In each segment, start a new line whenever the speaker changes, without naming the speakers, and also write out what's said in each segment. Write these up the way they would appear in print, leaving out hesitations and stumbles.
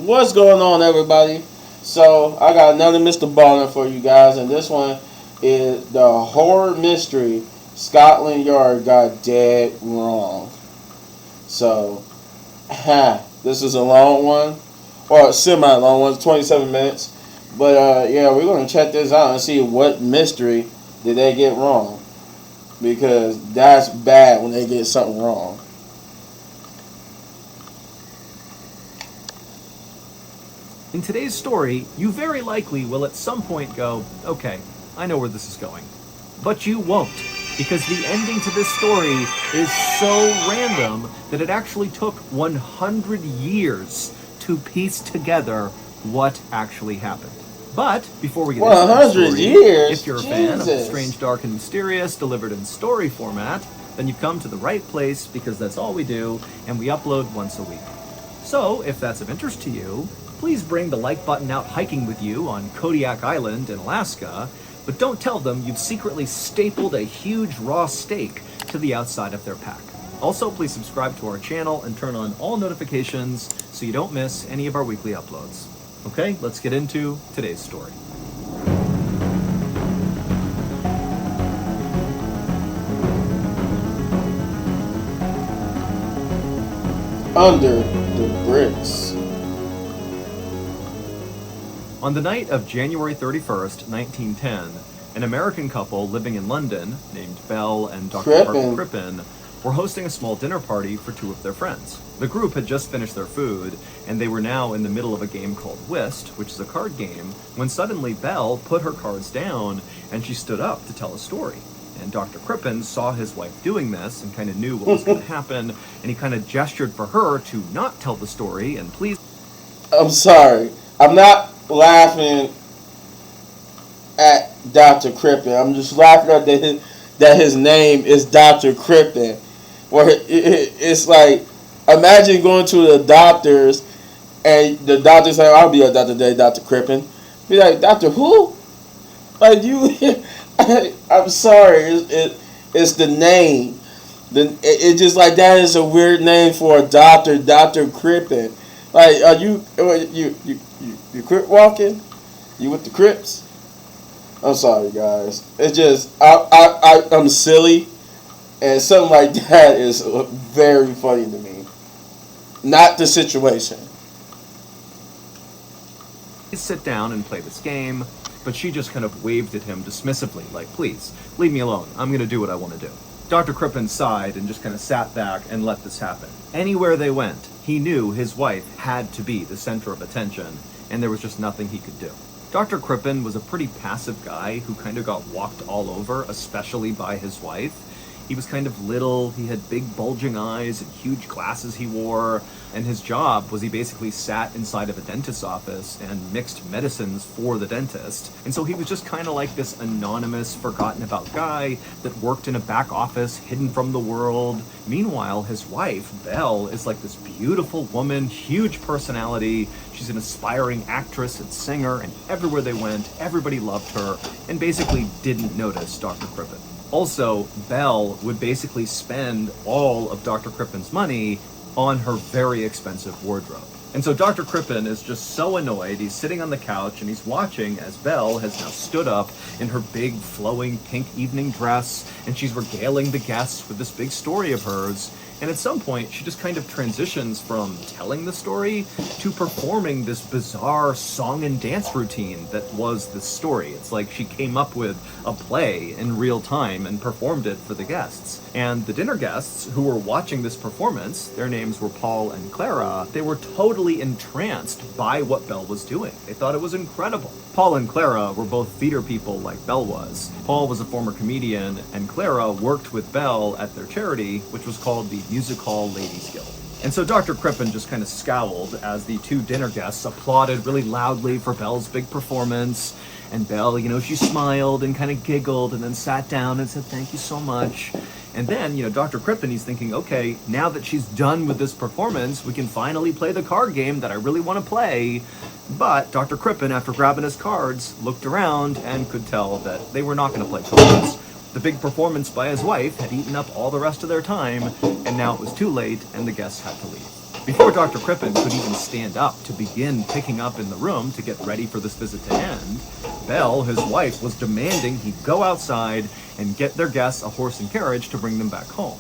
What's going on, everybody? So I got another MrBallen for you guys, and this one is the horror mystery Scotland Yard got dead wrong. So, this is a long one, or a semi-long one, 27 minutes. But yeah, we're gonna check this out and see what mystery did they get wrong, because that's bad when they get something wrong.
In today's story, you very likely will at some point go, okay, I know where this is going. But you won't, because the ending to this story is so random that it actually took 100 years to piece together what actually happened. But before we get into that story,
years?
if you're a fan of the strange, dark, and mysterious delivered in story format, then you've come to the right place, because that's all we do, and we upload once a week. So, if that's of interest to you, please bring the like button out hiking with you on Kodiak Island in Alaska, but don't tell them you've secretly stapled a huge raw steak to the outside of their pack. Also, please subscribe to our channel and turn on all notifications so you don't miss any of our weekly uploads. Okay, let's get into today's story.
Under the bricks.
On the night of January 31st, 1910, an American couple living in London, named Belle and Dr. Harper Crippen, were hosting a small dinner party for two of their friends. The group had just finished their food, and they were now in the middle of a game called Whist, which is a card game, when suddenly Belle put her cards down, and she stood up to tell a story. And Dr. Crippen saw his wife doing this and kind of knew what was going to happen, and he kind of gestured for her to not tell the story and please...
I'm sorry. I'm not laughing at Dr. Crippen. I'm just laughing at that his name is Dr. Crippen. Where it's like, imagine going to the doctors and the doctor saying, I'll be your doctor today, Dr. Crippen. Be like, Doctor who? Like, you... I'm sorry. It's the name. It's just like, that is a weird name for a doctor, Dr. Crippen. Like, are you crip walking? You with the Crips? I'm sorry, guys. It's just I'm silly, and something like that is very funny to me. Not the situation.
Sit down and play this game, but she just kind of waved at him dismissively, like, please, leave me alone. I'm going to do what I want to do. Dr. Crippen sighed and just kind of sat back and let this happen. Anywhere they went, he knew his wife had to be the center of attention, and there was just nothing he could do. Dr. Crippen was a pretty passive guy who kind of got walked all over, especially by his wife. He was kind of little, he had big bulging eyes and huge glasses he wore, and his job was he basically sat inside of a dentist's office and mixed medicines for the dentist. And so he was just kind of like this anonymous, forgotten about guy that worked in a back office hidden from the world. Meanwhile, his wife, Belle, is like this beautiful woman, huge personality. She's an aspiring actress and singer, and everywhere they went, everybody loved her and basically didn't notice Dr. Crippen. Also, Belle would basically spend all of Dr. Crippen's money on her very expensive wardrobe. And so Dr. Crippen is just so annoyed. He's sitting on the couch and he's watching as Belle has now stood up in her big flowing pink evening dress, and she's regaling the guests with this big story of hers. And at some point, she just kind of transitions from telling the story to performing this bizarre song and dance routine that was the story. It's like she came up with a play in real time and performed it for the guests. And the dinner guests who were watching this performance, their names were Paul and Clara, they were totally entranced by what Belle was doing. They thought it was incredible. Paul and Clara were both theater people like Belle was. Paul was a former comedian, and Clara worked with Belle at their charity, which was called the Music Hall Ladies Guild. And so Dr. Crippen just kind of scowled as the two dinner guests applauded really loudly for Belle's big performance. And Belle, she smiled and kind of giggled and then sat down and said, thank you so much. And then, Dr. Crippen, he's thinking, okay, now that she's done with this performance, we can finally play the card game that I really want to play. But Dr. Crippen, after grabbing his cards, looked around and could tell that they were not going to play cards. The big performance by his wife had eaten up all the rest of their time, and now it was too late and the guests had to leave. Before Dr. Crippen could even stand up to begin picking up in the room to get ready for this visit to end, Belle, his wife, was demanding he go outside and get their guests a horse and carriage to bring them back home.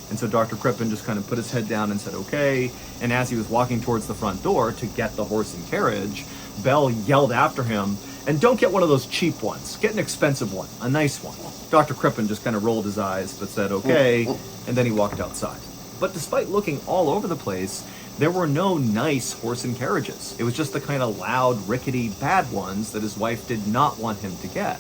And so Dr. Crippen just kind of put his head down and said, okay. And as he was walking towards the front door to get the horse and carriage, Belle yelled after him, and don't get one of those cheap ones. Get an expensive one, a nice one. Dr. Crippen just kind of rolled his eyes, but said, okay, and then he walked outside. But despite looking all over the place, there were no nice horse and carriages. It was just the kind of loud, rickety, bad ones that his wife did not want him to get.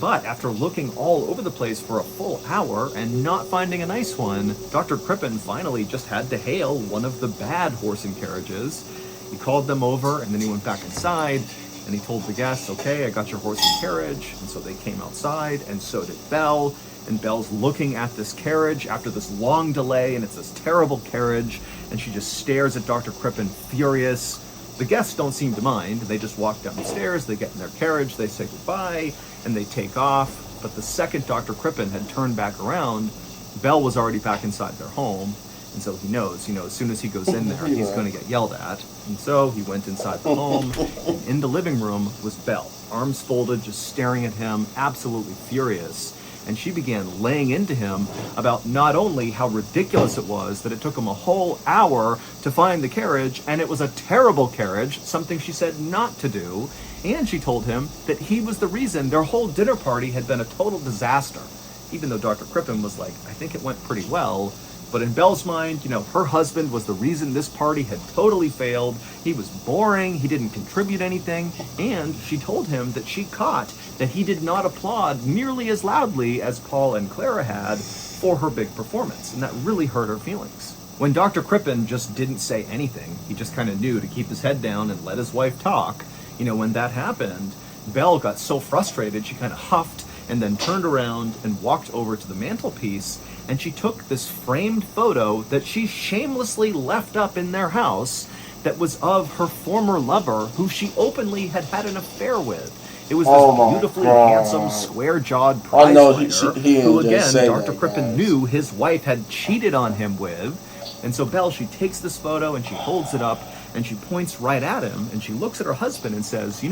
But after looking all over the place for a full hour and not finding a nice one, Dr. Crippen finally just had to hail one of the bad horse and carriages. He called them over, and then he went back inside, and he told the guests, okay, I got your horse and carriage. And so they came outside, and so did Belle. And Belle's looking at this carriage after this long delay, and it's this terrible carriage, and she just stares at Dr. Crippen, furious. The guests don't seem to mind. They just walk down the stairs, they get in their carriage, they say goodbye, and they take off. But the second Dr. Crippen had turned back around, Belle was already back inside their home. And so he knows, as soon as he goes in there, he's going to get yelled at. And so he went inside the home, and in the living room was Belle, arms folded, just staring at him, absolutely furious. And she began laying into him about not only how ridiculous it was that it took him a whole hour to find the carriage, and it was a terrible carriage, something she said not to do, and she told him that he was the reason their whole dinner party had been a total disaster. Even though Dr. Crippen was like, I think it went pretty well. But in Belle's mind, her husband was the reason this party had totally failed. He was boring, he didn't contribute anything, and she told him that she caught that he did not applaud nearly as loudly as Paul and Clara had for her big performance, and that really hurt her feelings. When Dr. Crippen just didn't say anything, he just kind of knew to keep his head down and let his wife talk, when that happened, Belle got so frustrated she kind of huffed and then turned around and walked over to the mantelpiece, and she took this framed photo that she shamelessly left up in their house that was of her former lover, who she openly had had an affair with. It was this beautifully handsome, square-jawed prize fighter who, again, Dr. Crippen knew his wife had cheated on him with. And so Belle, she takes this photo and she holds it up and she points right at him and she looks at her husband and says,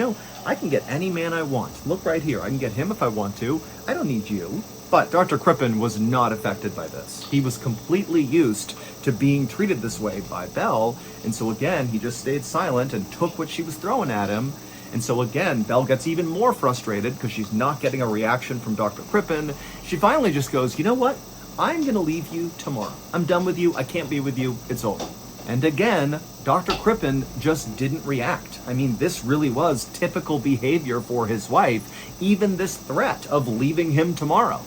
I can get any man I want. Look right here. I can get him if I want to. I don't need you. But Dr. Crippen was not affected by this. He was completely used to being treated this way by Belle. And so again, he just stayed silent and took what she was throwing at him. And so again, Belle gets even more frustrated because she's not getting a reaction from Dr. Crippen. She finally just goes, you know what? I'm going to leave you tomorrow. I'm done with you. I can't be with you. It's over. And again, Dr. Crippen just didn't react. I mean, this really was typical behavior for his wife, even this threat of leaving him tomorrow.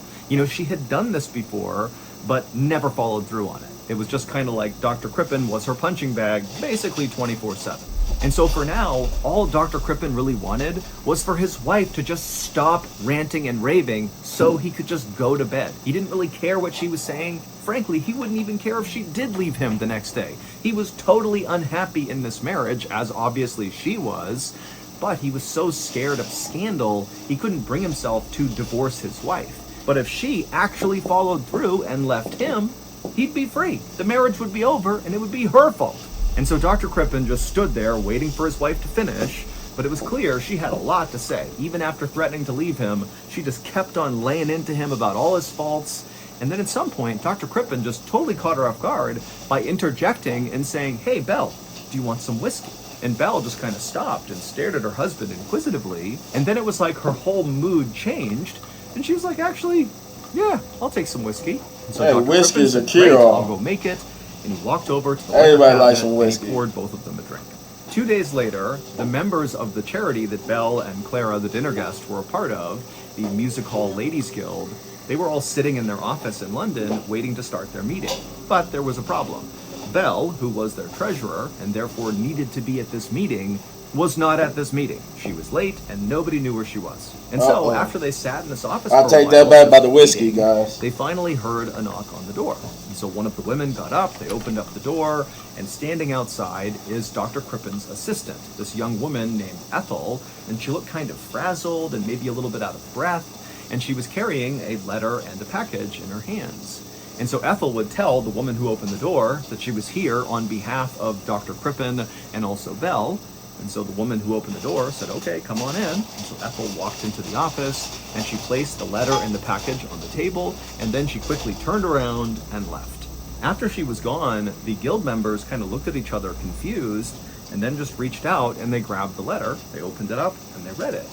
She had done this before, but never followed through on it. It was just kind of like Dr. Crippen was her punching bag, basically 24/7. And so for now, all Dr. Crippen really wanted was for his wife to just stop ranting and raving so he could just go to bed. He didn't really care what she was saying. Frankly, he wouldn't even care if she did leave him the next day. He was totally unhappy in this marriage, as obviously she was, but he was so scared of scandal, he couldn't bring himself to divorce his wife. But if she actually followed through and left him, he'd be free. The marriage would be over and it would be her fault. And so Dr. Crippen just stood there waiting for his wife to finish, but it was clear she had a lot to say. Even after threatening to leave him, she just kept on laying into him about all his faults. And then at some point, Dr. Crippen just totally caught her off guard by interjecting and saying, hey, Belle, do you want some whiskey? And Belle just kind of stopped and stared at her husband inquisitively. And then it was like her whole mood changed. And she was like, actually, yeah, I'll take some whiskey. And so Dr.
whiskey's
Crippen
a
said,
cure-all.
I'll go make it. And he walked over to the
Everybody likes
cabinet
some whiskey.
and he poured both of them a drink. 2 days later, the members of the charity that Belle and Clara, the dinner guest, were a part of, the Music Hall Ladies Guild, they were all sitting in their office in London waiting to start their meeting. But there was a problem. Belle, who was their treasurer and therefore needed to be at this meeting, was not at this meeting. She was late and nobody knew where she was. And so after they sat in this office
I'll
for a
take
while,
that back by the whiskey, guys.
they finally heard a knock on the door. And so one of the women got up, they opened up the door, and standing outside is Dr. Crippen's assistant, this young woman named Ethel, and she looked kind of frazzled and maybe a little bit out of breath, and she was carrying a letter and a package in her hands. And so Ethel would tell the woman who opened the door that she was here on behalf of Dr. Crippen and also Belle. And so the woman who opened the door said, okay, come on in. And so Ethel walked into the office and she placed the letter and the package on the table, and then she quickly turned around and left. After she was gone, the guild members kind of looked at each other confused and then just reached out and they grabbed the letter, they opened it up and they read it.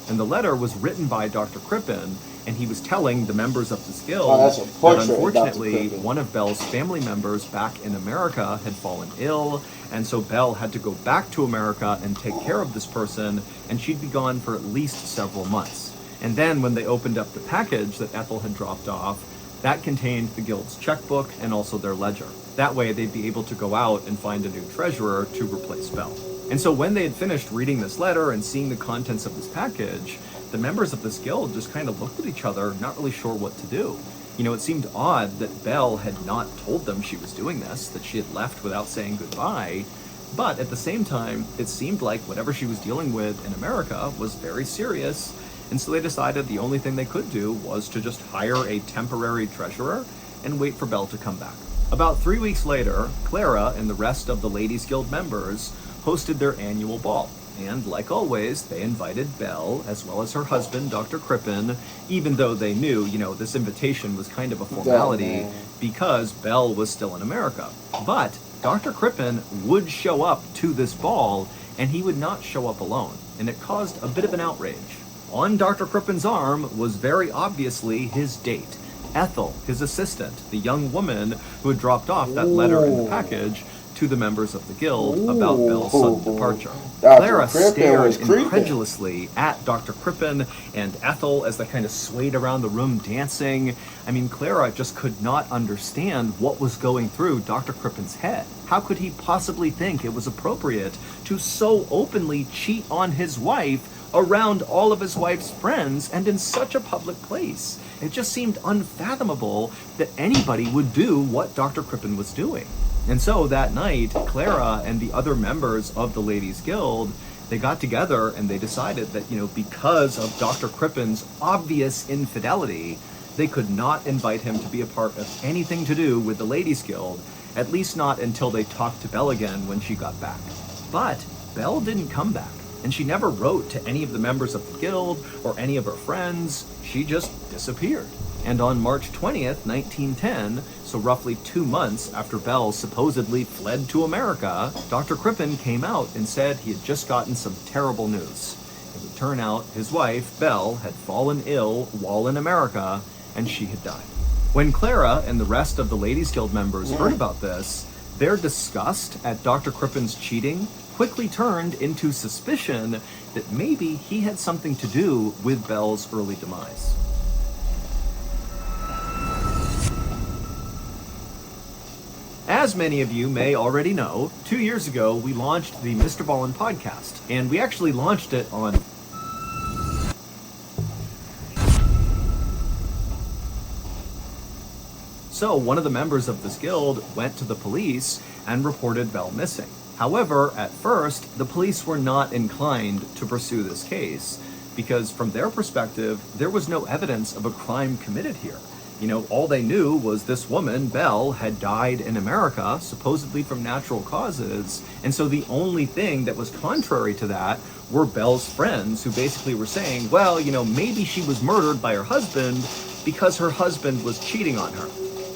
And the letter was written by Dr. Crippen, and he was telling the members of this guild that unfortunately one of Belle's family members back in America had fallen ill, and so Belle had to go back to America and take care of this person, and she'd be gone for at least several months. And then when they opened up the package that Ethel had dropped off, that contained the guild's checkbook and also their ledger. That way they'd be able to go out and find a new treasurer to replace Belle. And so when they had finished reading this letter and seeing the contents of this package, the members of this guild just kind of looked at each other, not really sure what to do. You know, it seemed odd that Belle had not told them she was doing this, that she had left without saying goodbye. But at the same time, it seemed like whatever she was dealing with in America was very serious. And so they decided the only thing they could do was to just hire a temporary treasurer and wait for Belle to come back. About 3 weeks later, Clara and the rest of the Ladies Guild members hosted their annual ball. And like always, they invited Belle, as well as her husband, Dr. Crippen, even though they knew, this invitation was kind of a formality because Belle was still in America. But Dr. Crippen would show up to this ball, and he would not show up alone, and it caused a bit of an outrage. On Dr. Crippen's arm was very obviously his date. Ethel, his assistant, the young woman who had dropped off that letter in the package to the members of the guild about Belle's sudden departure. Clara stared incredulously at Dr. Crippen and Ethel as they kind of swayed around the room dancing. I mean, Clara just could not understand what was going through Dr. Crippen's head. How could he possibly think it was appropriate to so openly cheat on his wife around all of his wife's friends and in such a public place? It just seemed unfathomable that anybody would do what Dr. Crippen was doing. And so that night, Clara and the other members of the Ladies Guild, they got together and they decided that, because of Dr. Crippen's obvious infidelity, they could not invite him to be a part of anything to do with the Ladies Guild, at least not until they talked to Belle again when she got back. But Belle didn't come back, and she never wrote to any of the members of the guild or any of her friends. She just disappeared. And on March 20th, 1910, so roughly 2 months after Belle supposedly fled to America, Dr. Crippen came out and said he had just gotten some terrible news. It would turn out his wife, Belle, had fallen ill while in America, and she had died. When Clara and the rest of the Ladies Guild members heard about this, their disgust at Dr. Crippen's cheating quickly turned into suspicion that maybe he had something to do with Belle's early demise. As many of you may already know, 2 years ago we launched the MrBallen podcast, and we actually launched it on So one of the members of this guild went to the police and reported Belle missing. However, at first, the police were not inclined to pursue this case because from their perspective, there was no evidence of a crime committed here. All they knew was this woman, Belle, had died in America, supposedly from natural causes. And so the only thing that was contrary to that were Belle's friends who basically were saying, well, maybe she was murdered by her husband because her husband was cheating on her.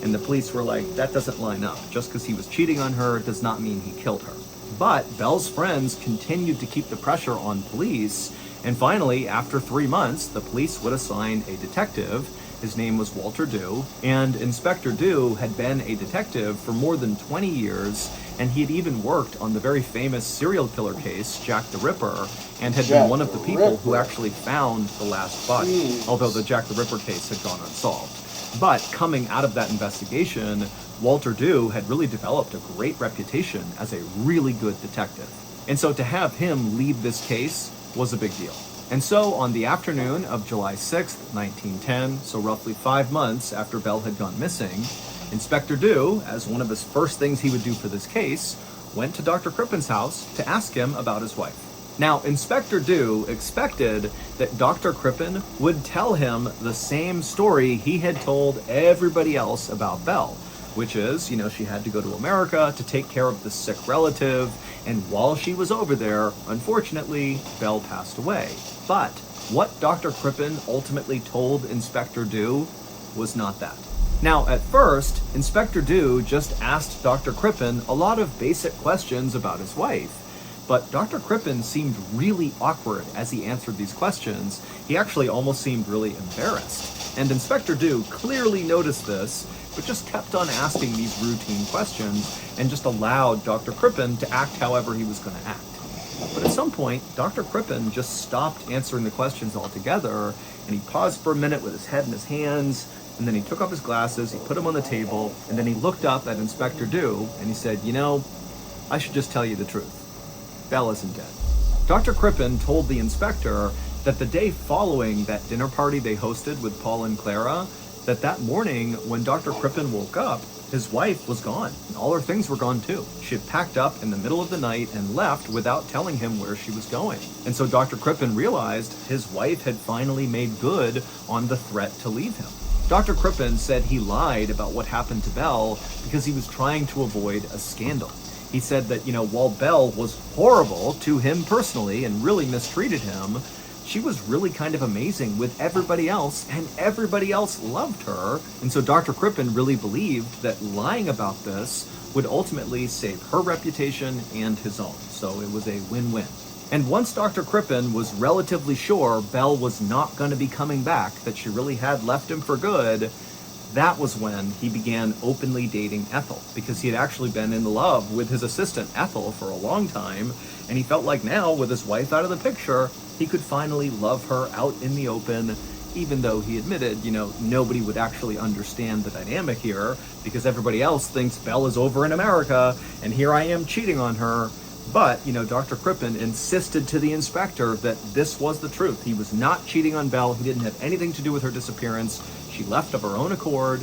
And the police were like, that doesn't line up. Just because he was cheating on her does not mean he killed her. But Belle's friends continued to keep the pressure on police. And finally, after 3 months, the police would assign a detective. His name was Walter Dew, and Inspector Dew had been a detective for more than 20 years, and he had even worked on the very famous serial killer case, Jack the Ripper, and had been one of the people who actually found the last body, although the Jack the Ripper case had gone unsolved. But coming out of that investigation, Walter Dew had really developed a great reputation as a really good detective. And so to have him lead this case was a big deal. And so on the afternoon of July 6th, 1910, so roughly 5 months after Belle had gone missing, Inspector Dew, as one of his first things he would do for this case, went to Dr. Crippen's house to ask him about his wife. Now, Inspector Dew expected that Dr. Crippen would tell him the same story he had told everybody else about Belle, which is, she had to go to America to take care of this sick relative, and while she was over there, unfortunately, Belle passed away. But what Dr. Crippen ultimately told Inspector Dew was not that. Now, at first, Inspector Dew just asked Dr. Crippen a lot of basic questions about his wife. But Dr. Crippen seemed really awkward as he answered these questions. He actually almost seemed really embarrassed. And Inspector Dew clearly noticed this, but just kept on asking these routine questions and just allowed Dr. Crippen to act however he was going to act. But at some point, Dr. Crippen just stopped answering the questions altogether, and he paused for a minute with his head in his hands, and then he took off his glasses, he put them on the table, and then he looked up at Inspector Dew, and he said, I should just tell you the truth. Belle isn't dead. Dr. Crippen told the inspector that the day following that dinner party they hosted with Paul and Clara, that morning when Dr. Crippen woke up, his wife was gone, and all her things were gone too. She had packed up in the middle of the night and left without telling him where she was going. And so Dr. Crippen realized his wife had finally made good on the threat to leave him. Dr. Crippen said he lied about what happened to Belle because he was trying to avoid a scandal. He said that, while Belle was horrible to him personally and really mistreated him, she was really kind of amazing with everybody else, and everybody else loved her. And so Dr. Crippen really believed that lying about this would ultimately save her reputation and his own. So it was a win-win. And once Dr. Crippen was relatively sure Belle was not going to be coming back, that she really had left him for good, that was when he began openly dating Ethel, because he had actually been in love with his assistant Ethel for a long time, and he felt like now, with his wife out of the picture, he could finally love her out in the open, even though he admitted, nobody would actually understand the dynamic here, because everybody else thinks Belle is over in America, and here I am cheating on her. But, Dr. Crippen insisted to the inspector that this was the truth. He was not cheating on Belle. He didn't have anything to do with her disappearance. She left of her own accord,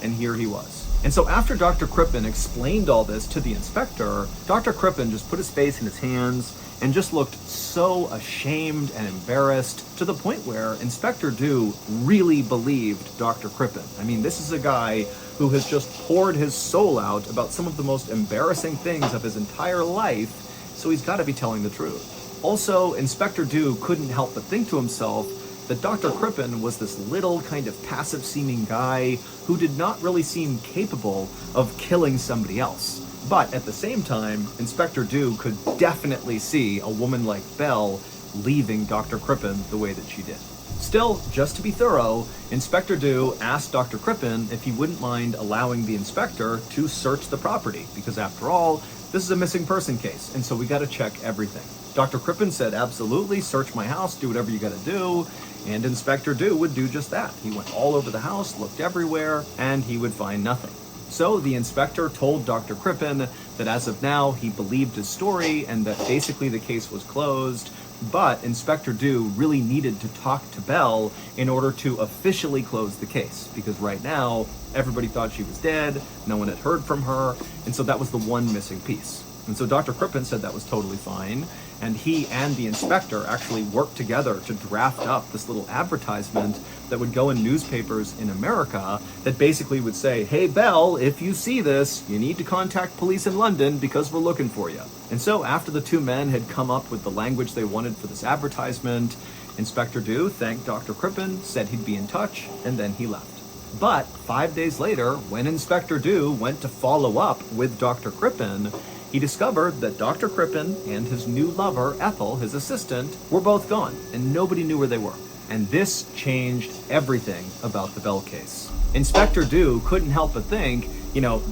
and here he was. And so after Dr. Crippen explained all this to the inspector, Dr. Crippen just put his face in his hands and just looked so ashamed and embarrassed, to the point where Inspector Dew really believed Dr. Crippen. I mean, this is a guy who has just poured his soul out about some of the most embarrassing things of his entire life, so he's got to be telling the truth. Also, Inspector Dew couldn't help but think to himself that Dr. Crippen was this little kind of passive-seeming guy who did not really seem capable of killing somebody else. But at the same time, Inspector Dew could definitely see a woman like Belle leaving Dr. Crippen the way that she did. Still, just to be thorough, Inspector Dew asked Dr. Crippen if he wouldn't mind allowing the inspector to search the property, because after all, this is a missing person case, and so we gotta check everything. Dr. Crippen said, absolutely, search my house, do whatever you gotta do, and Inspector Dew would do just that. He went all over the house, looked everywhere, and he would find nothing. So the inspector told Dr. Crippen that as of now, he believed his story and that basically the case was closed, but Inspector Dew really needed to talk to Belle in order to officially close the case, because right now, everybody thought she was dead, no one had heard from her, and so that was the one missing piece. And so Dr. Crippen said that was totally fine, and he and the inspector actually worked together to draft up this little advertisement that would go in newspapers in America that basically would say, hey, Belle, if you see this, you need to contact police in London because we're looking for you. And so after the two men had come up with the language they wanted for this advertisement, Inspector Dew thanked Dr. Crippen, said he'd be in touch, and then he left. But 5 days later, when Inspector Dew went to follow up with Dr. Crippen, he discovered that Dr. Crippen and his new lover, Ethel, his assistant, were both gone, and nobody knew where they were. And this changed everything about the Belle case. Inspector Dew couldn't help but think,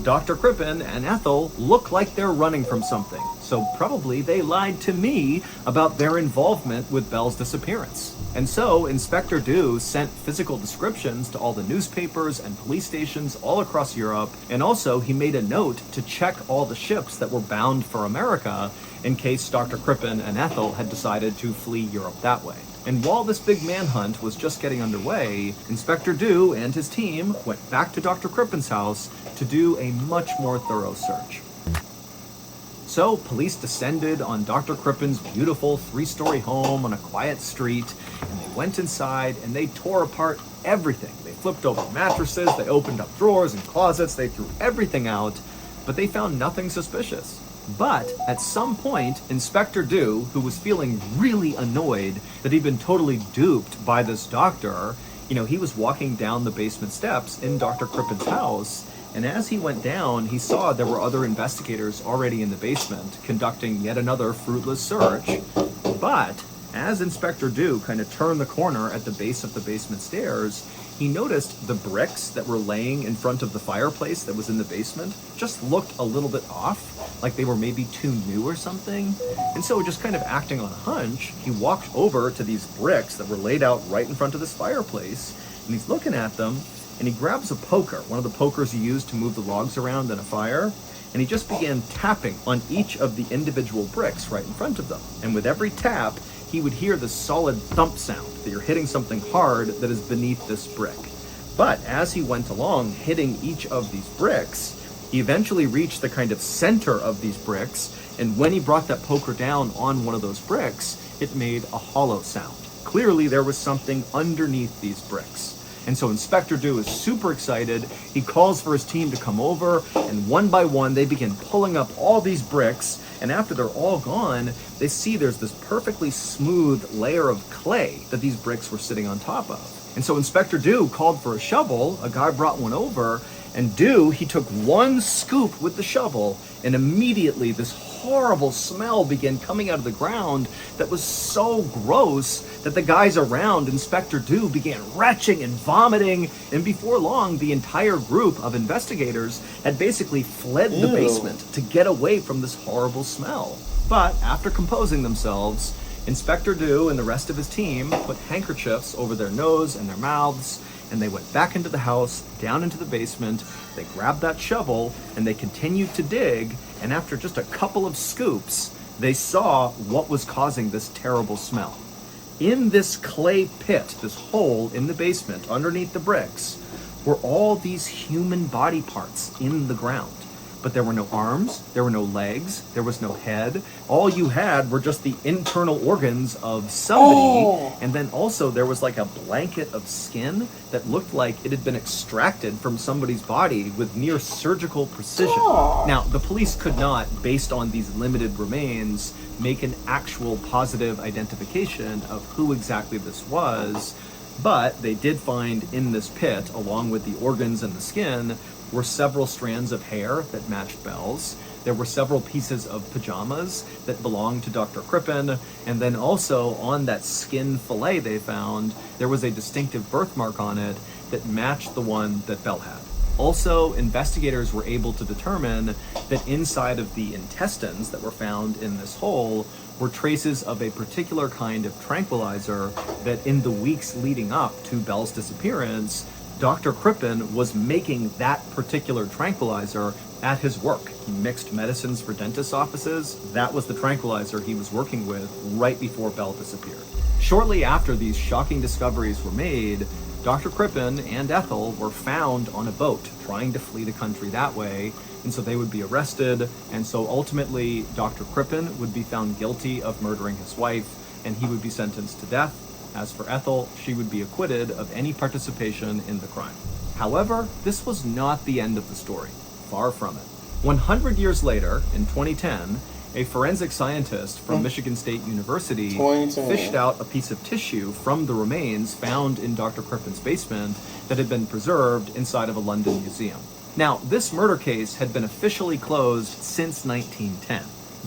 Dr. Crippen and Ethel look like they're running from something, so probably they lied to me about their involvement with Belle's disappearance. And so Inspector Dew sent physical descriptions to all the newspapers and police stations all across Europe, and also he made a note to check all the ships that were bound for America in case Dr. Crippen and Ethel had decided to flee Europe that way. And while this big manhunt was just getting underway, Inspector Dew and his team went back to Dr. Crippen's house to do a much more thorough search. So police descended on Dr. Crippen's beautiful 3-story home on a quiet street, and they went inside and they tore apart everything. They flipped over mattresses, they opened up drawers and closets, they threw everything out, but they found nothing suspicious. But at some point, Inspector Dew, who was feeling really annoyed that he'd been totally duped by this doctor, he was walking down the basement steps in Dr. Crippen's house, and as he went down, he saw there were other investigators already in the basement conducting yet another fruitless search. But as Inspector Dew kind of turned the corner at the base of the basement stairs, he noticed the bricks that were laying in front of the fireplace that was in the basement just looked a little bit off, like they were maybe too new or something. And so just kind of acting on a hunch, he walked over to these bricks that were laid out right in front of this fireplace, and he's looking at them, and he grabs a poker, one of the pokers he used to move the logs around in a fire, and he just began tapping on each of the individual bricks right in front of them. And with every tap, he would hear the solid thump sound that you're hitting something hard that is beneath this brick. But as he went along hitting each of these bricks, he eventually reached the kind of center of these bricks, and when he brought that poker down on one of those bricks, it made a hollow sound. Clearly there was something underneath these bricks. And so Inspector Dew is super excited. He calls for his team to come over, and one by one they begin pulling up all these bricks, and after they're all gone, they see there's this perfectly smooth layer of clay that these bricks were sitting on top of. And so Inspector Dew called for a shovel, a guy brought one over, and Dew, he took one scoop with the shovel, and immediately this horrible smell began coming out of the ground that was so gross that the guys around Inspector Dew began retching and vomiting, and before long, the entire group of investigators had basically fled the basement to get away from this horrible smell. But after composing themselves, Inspector Dew and the rest of his team put handkerchiefs over their nose and their mouths, and they went back into the house, down into the basement, they grabbed that shovel, and they continued to dig, and after just a couple of scoops, they saw what was causing this terrible smell. In this clay pit, this hole in the basement underneath the bricks, were all these human body parts in the ground. But there were no arms, there were no legs, there was no head. All you had were just the internal organs of somebody. And then also there was like a blanket of skin that looked like it had been extracted from somebody's body with near surgical precision. Now, the police could not, based on these limited remains, make an actual positive identification of who exactly this was, but they did find in this pit, along with the organs and the skin, were several strands of hair that matched Belle's. There were several pieces of pajamas that belonged to Dr. Crippen, and then also on that skin fillet they found, there was a distinctive birthmark on it that matched the one that Belle had. Also, investigators were able to determine that inside of the intestines that were found in this hole were traces of a particular kind of tranquilizer that in the weeks leading up to Belle's disappearance, Dr. Crippen was making that particular tranquilizer at his work. He mixed medicines for dentist offices. That was the tranquilizer he was working with right before Belle disappeared. Shortly after these shocking discoveries were made, Dr. Crippen and Ethel were found on a boat trying to flee the country that way, and so they would be arrested, and so ultimately Dr. Crippen would be found guilty of murdering his wife, and he would be sentenced to death. As for Ethel, she would be acquitted of any participation in the crime. However, this was not the end of the story. Far from it. 100 years later, in 2010, a forensic scientist from Michigan State University fished out a piece of tissue from the remains found in Dr. Crippen's basement that had been preserved inside of a London museum. Now, this murder case had been officially closed since 1910,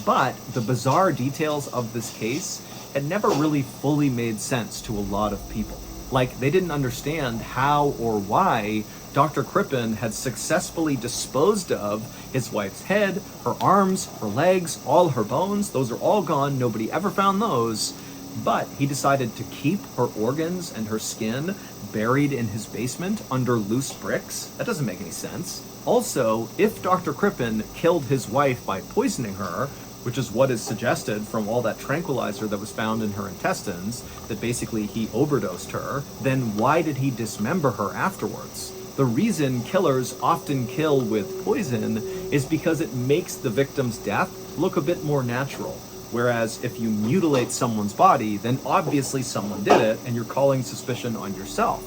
but the bizarre details of this case had never really fully made sense to a lot of people. Like, they didn't understand how or why Dr. Crippen had successfully disposed of his wife's head, her arms, her legs, all her bones. Those are all gone. Nobody ever found those. But he decided to keep her organs and her skin buried in his basement under loose bricks. That doesn't make any sense. Also, if Dr. Crippen killed his wife by poisoning her, which is what is suggested from all that tranquilizer that was found in her intestines, that basically he overdosed her, then why did he dismember her afterwards? The reason killers often kill with poison is because it makes the victim's death look a bit more natural. Whereas if you mutilate someone's body, then obviously someone did it and you're calling suspicion on yourself.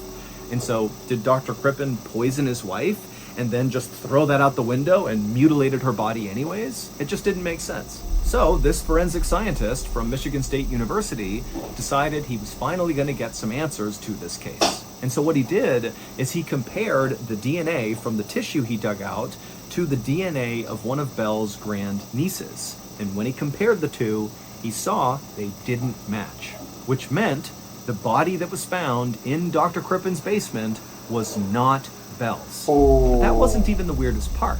And so, did Dr. Crippen poison his wife and then just throw that out the window and mutilated her body anyways? It just didn't make sense. So, this forensic scientist from Michigan State University decided he was finally going to get some answers to this case. And so what he did is he compared the DNA from the tissue he dug out to the DNA of one of Belle's grandnieces. And when he compared the two, he saw they didn't match, which meant the body that was found in Dr. Crippen's basement was not Belle's. But that wasn't even the weirdest part.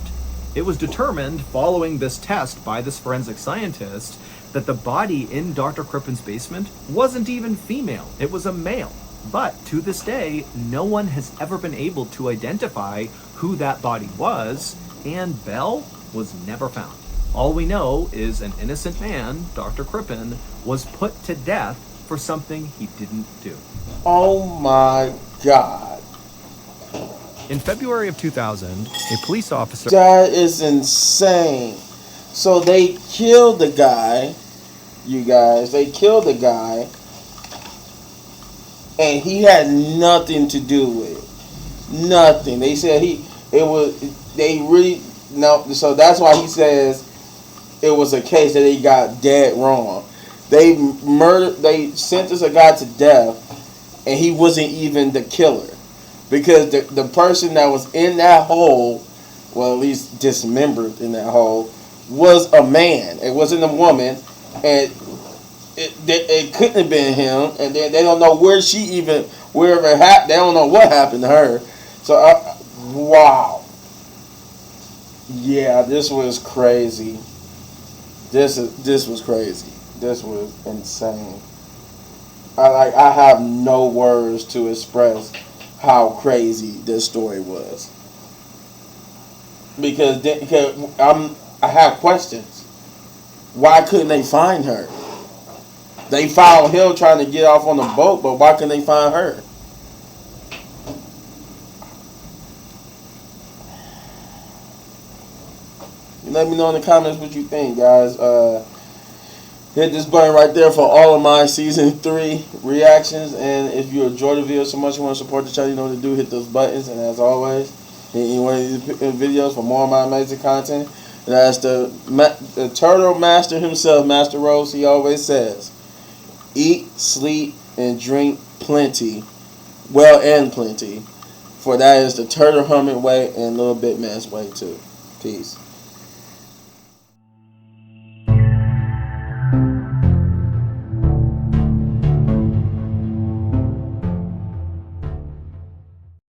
It was determined following this test by this forensic scientist that the body in Dr. Crippen's basement wasn't even female. It was a male. But to this day, no one has ever been able to identify who that body was, and Belle was never found. All we know is an innocent man, Dr. Crippen, was put to death for something he didn't do.
Oh my God.
In February of 2000, a police officer...
That is insane. So they killed the guy, you guys. They killed the guy, and he had nothing to do with it. Nothing. They said so that's why he says it was a case that they got dead wrong. They sentenced a guy to death, and he wasn't even the killer. Because the person that was in that hole, well, at least dismembered in that hole, was a man. It wasn't a woman, and it couldn't have been him. And they don't know wherever it happened. They don't know what happened to her. So, wow. Yeah, this was crazy. This was crazy. This was insane. I have no words to express how crazy this story was. Because I have questions. Why couldn't they find her? They found him trying to get off on the boat, but why couldn't they find her? Let me know in the comments what you think, guys. Hit this button right there for all of my Season 3 reactions. And if you enjoy the video so much you want to support the channel, you know what to do. Hit those buttons. And as always, hit any one of these videos for more of my amazing content. And as the Turtle Master himself, Master Rose, he always says, eat, sleep, and drink plenty. Well, and plenty. For that is the Turtle Hermit way and LilBigMan's way too. Peace.